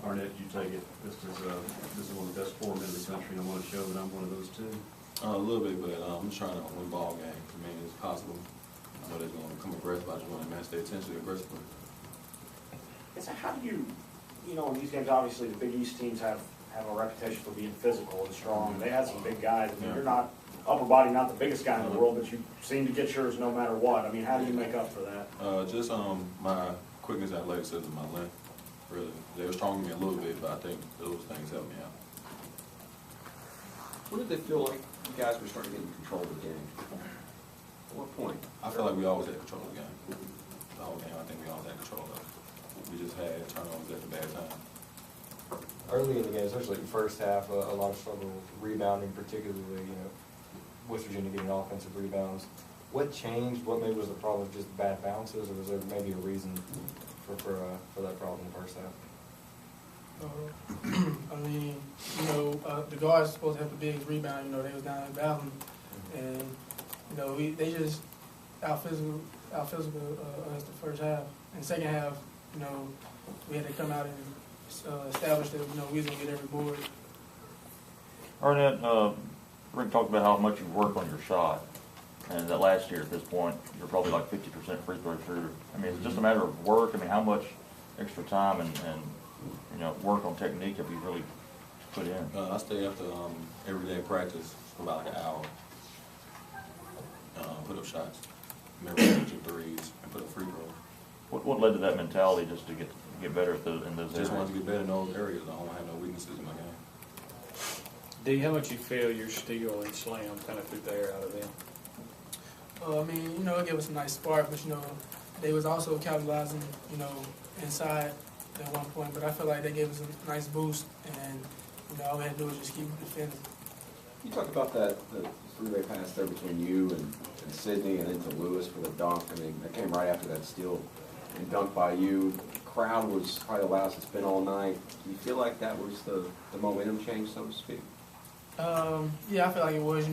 Arnett, you take it. This is one of the best 4 men in the country, and I want to show that I'm one of those too. A little bit, but I'm just trying to win ball games. I mean, it's possible. I know they're going to come aggressive. I just want to match their attention aggressively. So how do you know, in these games, obviously the Big East teams have a reputation for being physical and strong. They had some big guys. I mean, you're not upper body, not the biggest guy in the world, but you seem to get yours no matter what. I mean, how do you make up for that? Just my quickness, athleticism, my length. Really, they were stronger than me a little bit, but I think those things helped me out. When did they feel like you guys were starting to get in control of the game? At what point? I feel like we always had control of the game. The whole game, I think we always had control of it. We just had turnovers at the bad time. Early in the game, especially in the first half, a lot of struggle rebounding, particularly, West Virginia getting offensive rebounds. What changed? What maybe was the problem? Just bad bounces, or was there maybe a reason for that problem in the first half? I mean, the guards supposed to have the biggest rebound. They was down in Ballon, and they just out physical us the first half. In the second half, we had to come out and establish that we was gonna get every board. Arnett, Rick talked about how much you work on your shot, and that last year at this point you're probably like 50% free throw shooter. I mean, it's just a matter of work. I mean, how much extra time and work on technique have you really put in? I stay after everyday practice for about like an hour. Put up shots, remember shoot threes, and put up free throws. What led to that mentality just to get better at in those areas? Just wanted to get better in those areas. I don't want to have no weaknesses in my game. D, how much you feel your steal and slam kind of took the air out of them? I mean, it gave us a nice spark, but they was also capitalizing, inside at one point. But I feel like they gave us a nice boost, and all we had to do was just keep defending. You talked about the three-way pass there between you and Sydney and then to Lewis for the dunk. I mean, that came right after that steal and dunk by you. The crowd was probably the loudest it's been all night. Do you feel like that was the momentum change, so to speak? Yeah, I feel like it was.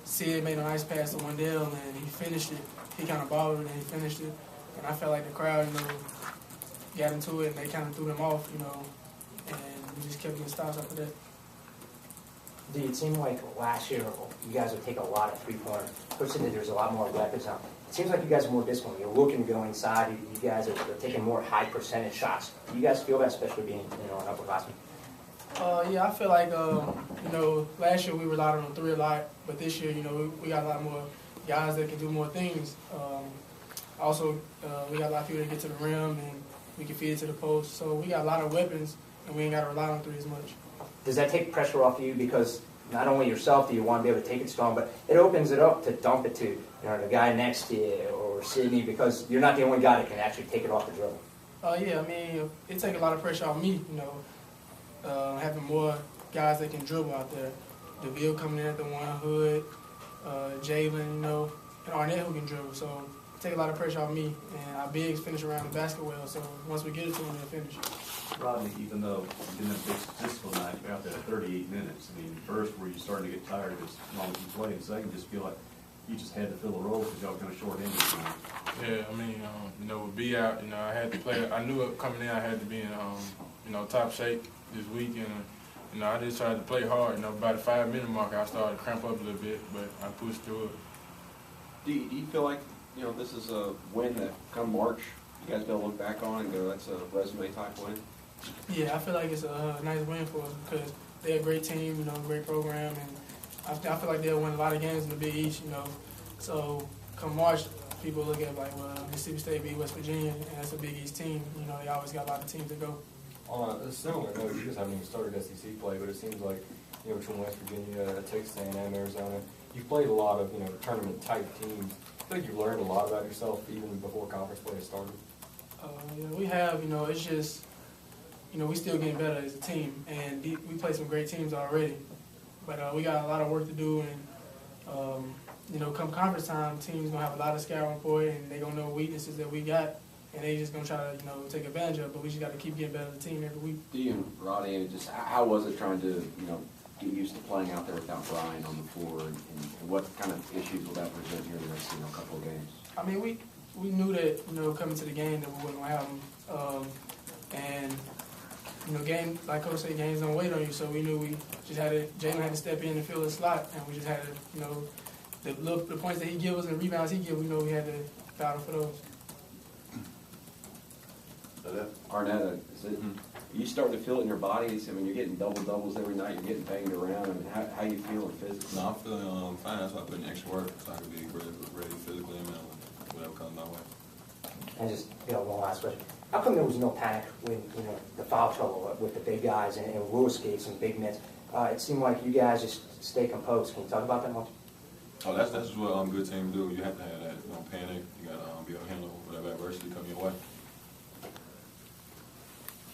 Sid made a nice pass to Wendell, and he finished it. He kind of balled it, and he finished it. And I felt like the crowd, got into it, and they kind of threw them off, and we just kept getting stops after that. It seemed like last year you guys would take a lot of three-pointers. Coach said that there's a lot more weapons now. It seems like you guys are more disciplined. You're looking to go inside. You guys are taking more high percentage shots. Do you guys feel that, especially being an upperclassman? Yeah, I feel like, last year we relied on the three a lot, but this year, we got a lot more guys that can do more things. Also, we got a lot of people that get to the rim, and we can feed it to the post. So we got a lot of weapons, and we ain't got to rely on three as much. Does that take pressure off you? Because not only yourself do you want to be able to take it strong, but it opens it up to dump it to the guy next to you or Sydney, because you're not the only guy that can actually take it off the dribble. Yeah, I mean, it takes a lot of pressure off me, having more guys that can dribble out there. DeVille coming in at the one, Hood, Jalen, and Arnett who can dribble. So it takes a lot of pressure off me, and our bigs finish around the basket well. So once we get it to them, they'll finish. Rodney, even though you didn't have a big discipline night, you're out there at 38 minutes. I mean, first, were you starting to get tired as long as you played? And second, just feel like you just had to fill the role because y'all were kind of short-handed tonight. Yeah, I mean, with B out, I had to play. I knew coming in I had to be in, top shape this week, and I just tried to play hard. By the 5-minute mark, I started to cramp up a little bit, but I pushed through it. Do you feel like this is a win that come March you guys be able to look back on and go, that's a resume type win? Yeah, I feel like it's a nice win for us because they're a great team, great program, and I feel like they'll win a lot of games in the Big East, So come March, people look at like, well, Mississippi State beat West Virginia, and that's a Big East team. They always got a lot of teams to go. On a similar note, you just haven't even started SEC play, but it seems like, between West Virginia, Texas A&M, Arizona, you've played a lot of, tournament-type teams. I feel like you learned a lot about yourself even before conference play has started. We have, it's just, we still getting better as a team, and we play some great teams already. But we got a lot of work to do, and, come conference time, teams going to have a lot of scouting for it, and they're going to know weaknesses that we got, and they just going to try to, take advantage of it. But we just got to keep getting better as a team every week. Do you and Rodney, just how was it trying to, get used to playing out there without Brian on the floor, and what kind of issues will that present here in the next couple of games? I mean, we knew that, you know, coming to the game that we wasn't gonna have them. And, you know, game, like Coach said, games don't wait on you, so we knew we just had to, Jalen had to step in and fill the slot, and we just had to, you know, the points that he gives us and the rebounds he gives, we know we had to battle for those. Arnett, is it, are you starting to feel it in your body? I mean, you're getting double-doubles every night, you're getting banged around. I mean, how you feeling physically? No, I'm feeling fine. That's why I put in extra work so I can be ready physically and mentally, whatever comes my way. And just, you know, one last question. How come there was no panic when, you know, the foul trouble with the big guys and Lewis gave some big minutes? It seemed like you guys just stay composed. Can you talk about that much? Oh, that's what good teams do. You have to have that. You don't panic. You got to be able to handle whatever adversity come your way.